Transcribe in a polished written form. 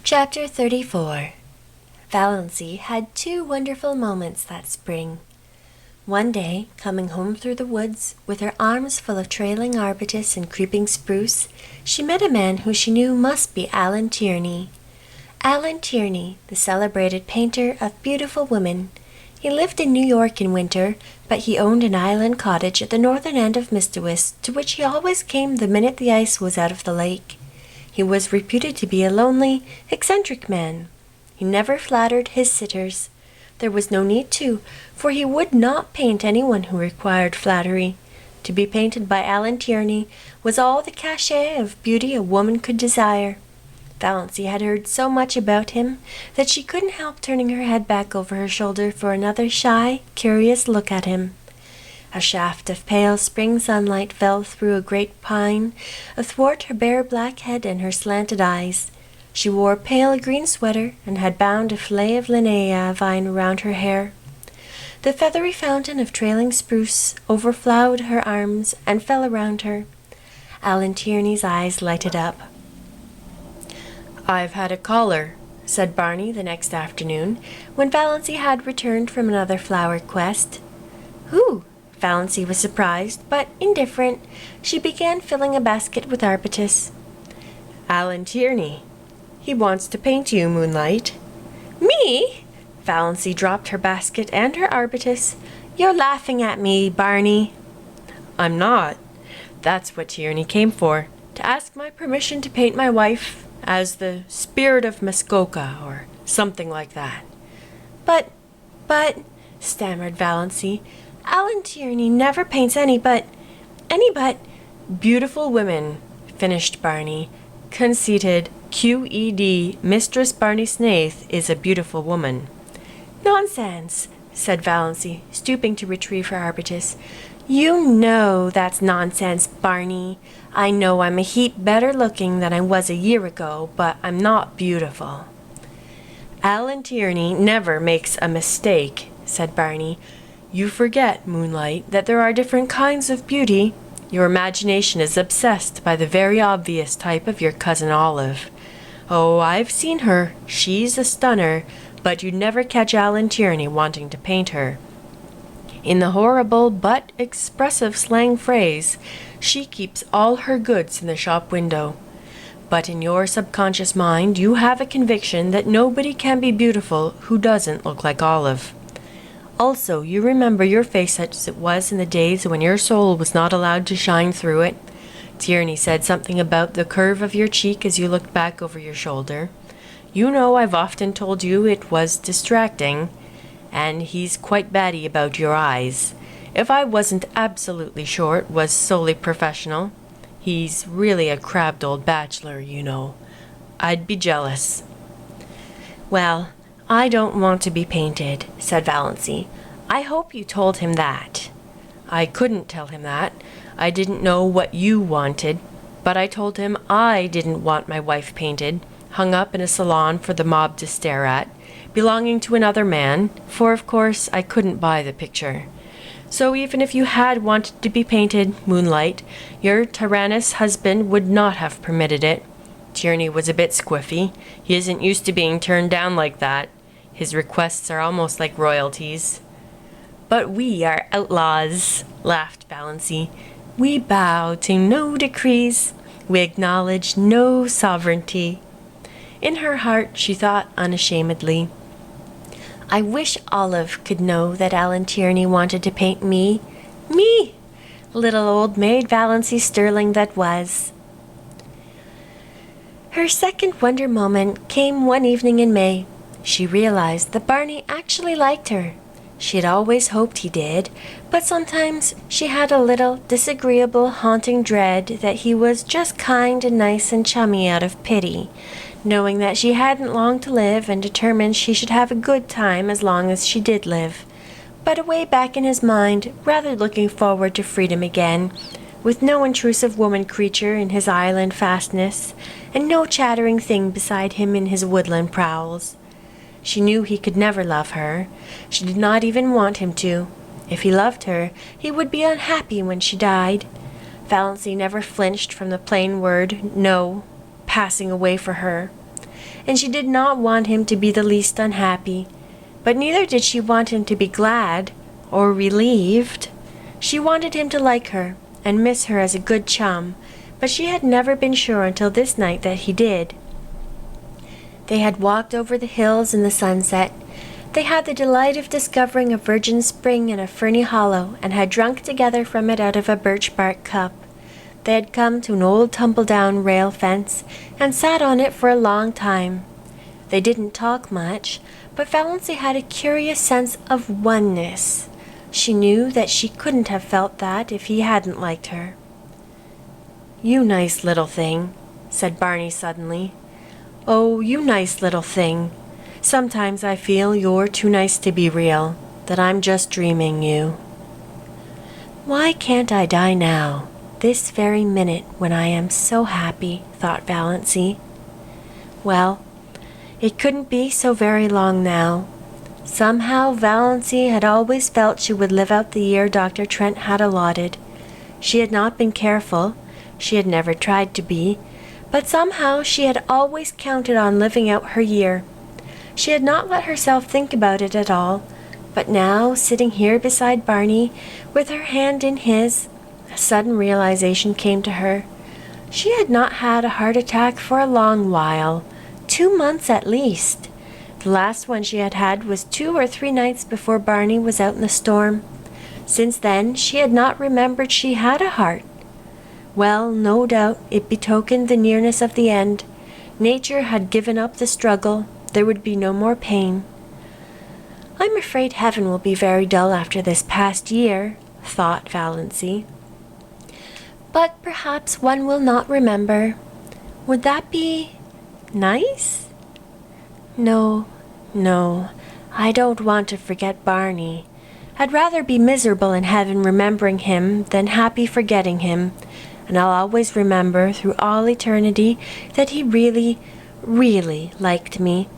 Chapter 34. Valency had two wonderful moments that spring. One day, coming home through the woods, with her arms full of trailing arbutus and creeping spruce, she met a man who she knew must be Alan Tierney. Alan Tierney, the celebrated painter of beautiful women. He lived in New York in winter, but he owned an island cottage at the northern end of Mistawis, to which he always came the minute the ice was out of the lake. He was reputed to be a lonely, eccentric man. He never flattered his sitters. There was no need to, for he would not paint anyone who required flattery. To be painted by Alan Tierney was all the cachet of beauty a woman could desire. Valency had heard so much about him that she couldn't help turning her head back over her shoulder for another shy, curious look at him. A shaft of pale spring sunlight fell through a great pine athwart her bare black head and her slanted eyes. She wore a pale green sweater and had bound a fillet of linnea vine around her hair. The feathery fountain of trailing spruce overflowed her arms and fell around her. Alan Tierney's eyes lighted up. "I've had a caller," said Barney the next afternoon, when Valency had returned from another flower quest. "Who?" Valency was surprised, but indifferent. She began filling a basket with arbutus. "Alan Tierney. He wants to paint you, Moonlight." "Me?" Valency dropped her basket and her arbutus. "You're laughing at me, Barney." "I'm not. That's what Tierney came for, to ask my permission to paint my wife as the spirit of Muskoka, or something like that." But, stammered Valency, "Alan Tierney never paints any but... "Beautiful women," finished Barney. "Conceited, QED, Mistress Barney Snaith is a beautiful woman." "Nonsense," said Valency, stooping to retrieve her arbutus. "You know that's nonsense, Barney. I know I'm a heap better looking than I was a year ago, but I'm not beautiful." "Alan Tierney never makes a mistake," said Barney. "You forget, Moonlight, that there are different kinds of beauty. Your imagination is obsessed by the very obvious type of your cousin Olive. Oh, I've seen her. She's a stunner, but you'd never catch Alan Tierney wanting to paint her. In the horrible but expressive slang phrase, she keeps all her goods in the shop window. But in your subconscious mind, you have a conviction that nobody can be beautiful who doesn't look like Olive. Also, you remember your face as it was in the days when your soul was not allowed to shine through it. Tierney said something about the curve of your cheek as you looked back over your shoulder. You know I've often told you it was distracting, and he's quite batty about your eyes. If I wasn't absolutely sure it was solely professional, he's really a crabbed old bachelor, you know. I'd be jealous." "Well, I don't want to be painted," said Valency. "I hope you told him that." "I couldn't tell him that. I didn't know what you wanted, but I told him I didn't want my wife painted, hung up in a salon for the mob to stare at, belonging to another man, for of course I couldn't buy the picture. So even if you had wanted to be painted, Moonlight, your tyrannous husband would not have permitted it. Tierney was a bit squiffy. He isn't used to being turned down like that. His requests are almost like royalties." "But we are outlaws," laughed Valency. "We bow to no decrees. We acknowledge no sovereignty." In her heart she thought unashamedly, "I wish Olive could know that Alan Tierney wanted to paint me. Me! Little old maid Valency Sterling that was." Her second wonder moment came one evening in May. She realized that Barney actually liked her. She had always hoped he did, but sometimes she had a little disagreeable, haunting dread that he was just kind and nice and chummy out of pity, knowing that she hadn't long to live and determined she should have a good time as long as she did live. But away back in his mind, rather looking forward to freedom again, with no intrusive woman creature in his island fastness, and no chattering thing beside him in his woodland prowls. She knew he could never love her. She did not even want him to. If he loved her, he would be unhappy when she died. Valency never flinched from the plain word, no, passing away for her. and she did not want him to be the least unhappy. But neither did she want him to be glad or relieved. She wanted him to like her and miss her as a good chum, but she had never been sure until this night that he did. They had walked over the hills in the sunset. They had the delight of discovering a virgin spring in a ferny hollow, and had drunk together from it out of a birch bark cup. They had come to an old tumble-down rail fence, and sat on it for a long time. They didn't talk much, but Valancy had a curious sense of oneness. She knew that she couldn't have felt that if he hadn't liked her. "You nice little thing," said Barney suddenly. "Oh, you nice little thing. Sometimes I feel you're too nice to be real, that I'm just dreaming you." "Why can't I die now, this very minute when I am so happy?" thought Valancy. Well, it couldn't be so very long now. Somehow Valancy had always felt she would live out the year Dr. Trent had allotted. She had not been careful, she had never tried to be, but somehow she had always counted on living out her year. She had not let herself think about it at all, but now, sitting here beside Barney, with her hand in his, a sudden realization came to her. She had not had a heart attack for a long while, 2 months at least. The last one she had had was 2 or 3 nights before Barney was out in the storm. Since then she had not remembered she had a heart. Well, no doubt it betokened the nearness of the end. Nature had given up the struggle. There would be no more pain. "I'm afraid heaven will be very dull after this past year," thought Valancy. "But perhaps one will not remember. Would that be nice? No, I don't want to forget Barney. I'd rather be miserable in heaven remembering him than happy forgetting him, and I'll always remember through all eternity that he really, really liked me.